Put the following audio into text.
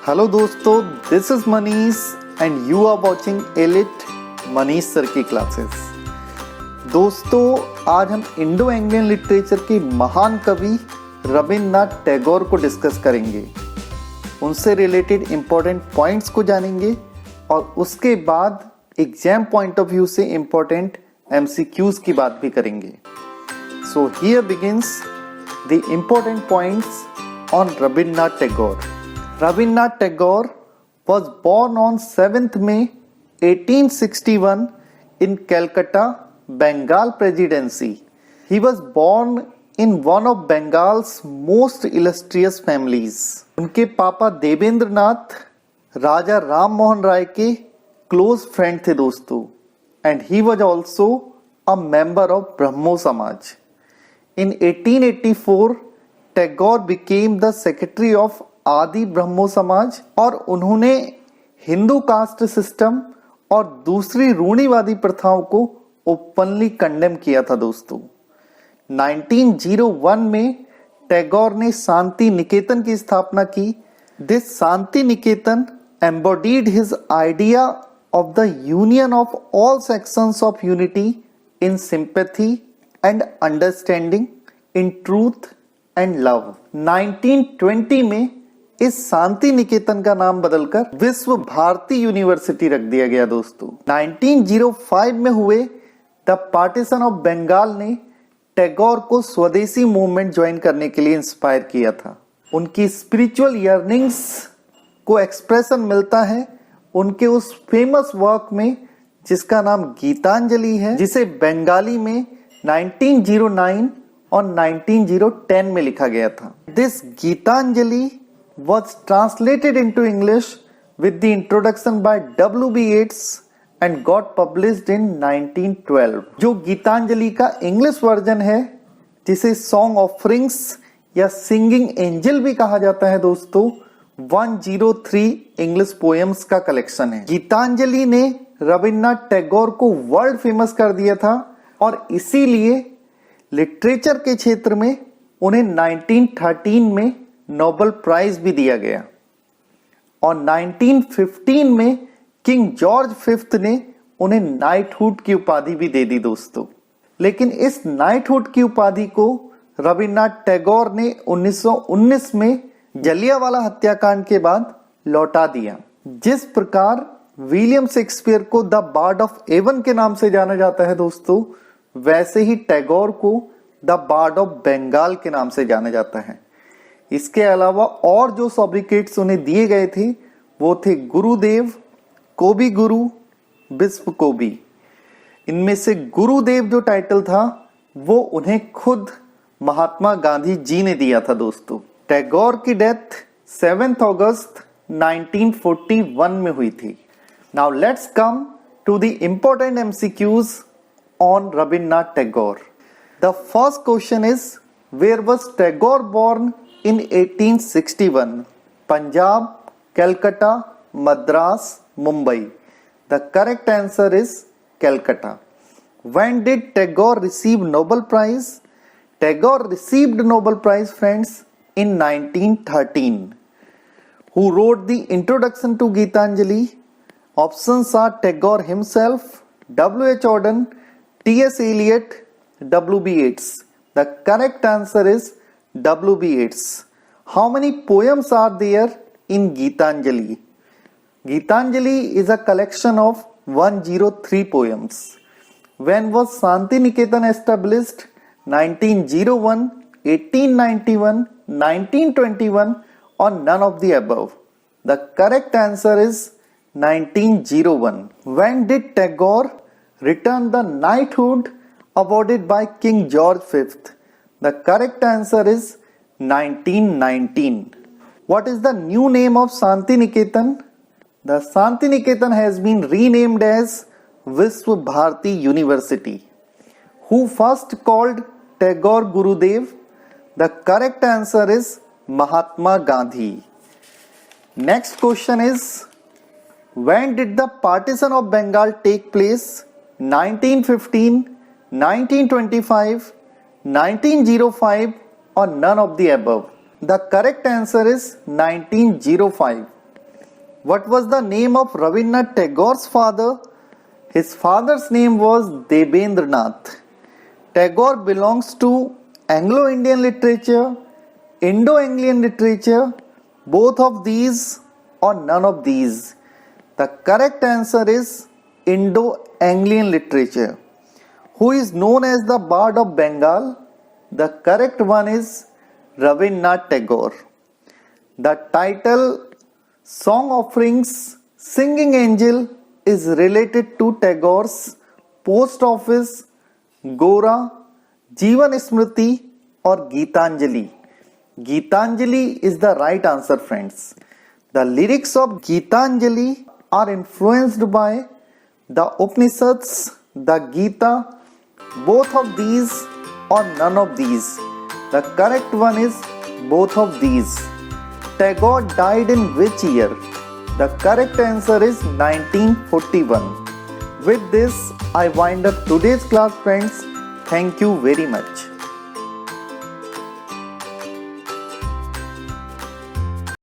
Hello दोस्तों, this is Manish and you are watching elite Manish sir की classes. दोस्तों, आज हम इंडो एंग्लियन लिटरेचर के महान कवि रविन्द्रनाथ टैगोर को डिस्कस करेंगे, उनसे रिलेटेड इम्पोर्टेंट पॉइंट्स को जानेंगे और उसके बाद एग्जाम पॉइंट ऑफ व्यू से इम्पोर्टेंट MCQs की बात भी करेंगे। So here begins the important points on Rabindranath Tagore. Rabindranath Tagore was born on 7th May 1861 in Calcutta, Bengal Presidency. He was born in one of Bengal's most illustrious families. उनके पापा देवेंद्र नाथ राजा राम मोहन राय के close friend थे दोस्तों, and he was also a member of ब्रह्मो समाज. In 1884, Tagore became the secretary of आदि ब्रह्मो समाज और उन्होंने हिंदू कास्ट सिस्टम और दूसरी रूढ़िवादी प्रथाओं को ओपनली कंडेम किया था दोस्तों। 1901 में टैगोर ने शांति निकेतन की स्थापना की। This Shanti Niketan embodied his idea of the union of all sections of unity in sympathy and understanding, in truth and love. 1920 में इस शांति निकेतन का नाम बदलकर विश्व भारती यूनिवर्सिटी रख दिया गया दोस्तों। 1905 में हुए द पार्टीशन ऑफ बंगाल ने टैगोर को स्वदेशी मूवमेंट ज्वाइन करने के लिए इंस्पायर किया था। उनकी स्पिरिचुअल यर्निंग्स को एक्सप्रेशन मिलता है उनके उस फेमस वर्क में जिसका नाम गीतांजलि है, जिसे बंगाली में 1909 और 1910 में लिखा गया था। This Gitanjali was translated into English with the introduction by W.B. Yeats and got published in 1912। जो गीतांजलि का इंग्लिश वर्जन है, जिसे सॉन्ग ऑफरिंग्स या सिंगिंग एंजल भी कहा जाता है दोस्तों, 103 इंग्लिश पोएम्स का कलेक्शन है। गीतांजलि ने रविन्द्रनाथ टैगोर को वर्ल्ड फेमस कर दिया था और इसीलिए लिटरेचर के क्षेत्र में उन्हें 1913 में नोबेल प्राइज भी दिया गया और 1915 में किंग जॉर्ज फिफ्थ ने उन्हें नाइटहुड की उपाधि भी दे दी दोस्तों। लेकिन इस नाइटहुड की उपाधि को रविन्द्रनाथ टैगोर ने 1919 में जलियांवाला हत्याकांड के बाद लौटा दिया। जिस प्रकार विलियम शेक्सपियर को द बार्ड ऑफ एवन के नाम से जाना जाता है दोस्तों, वैसे ही टैगोर को द बार्ड ऑफ बंगाल के नाम से जाना जाता है। इसके अलावा और जो सॉब्रिकेट्स उन्हें दिए गए थे वो थे गुरुदेव, कोबी गुरु, विश्व कोबी। इनमें से गुरुदेव जो टाइटल था वो उन्हें खुद महात्मा गांधी जी ने दिया था दोस्तों। टैगोर की डेथ 7 अगस्त 1941 में हुई थी। Now let's come to the important MCQs on Rabindranath Tagore. The first question is, where was Tagore born in 1861? Punjab, Calcutta, Madras, Mumbai. The correct answer is Calcutta. When did Tagore receive Nobel Prize? Tagore received Nobel Prize, friends, in 1913. Who wrote the introduction to Gitanjali? Options are Tagore himself, W.H. Auden, T.S. Eliot, W.B. Yeats. The correct answer is W.B. Yeats. How many poems are there in Gitanjali? Gitanjali is a collection of 103 poems. When was Shanti Niketan established? 1901, 1891, 1921, or none of the above? The correct answer is 1901. When did Tagore return the knighthood awarded by King George V? The correct answer is 1919. What is the new name of Shanti Niketan? The Shanti Niketan has been renamed as Vishwa Bharati University. Who first called Tagore Gurudev? The correct answer is Mahatma Gandhi. Next question is, when did the partition of Bengal take place? 1915, 1925, 1905 or none of the above? The correct answer is 1905. What was the name of Rabindranath Tagore's father? His father's name was Debendranath. Tagore belongs to Anglo-Indian literature, Indo-Anglian literature, both of these or none of these. The correct answer is Indo-Anglian literature. Who is known as the Bard of Bengal? The correct one is Rabindranath Tagore. The title Song Offerings Singing Angel is related to Tagore's Post Office, Gora, Jeevan Smriti or Gitanjali. Gitanjali is the right answer, friends. The lyrics of Gitanjali are influenced by the Upanishads, the Gita, both of these or none of these. The correct one is both of these. Tagore died in which year? The correct answer is 1941. With this, I wind up today's class, friends. Thank you very much.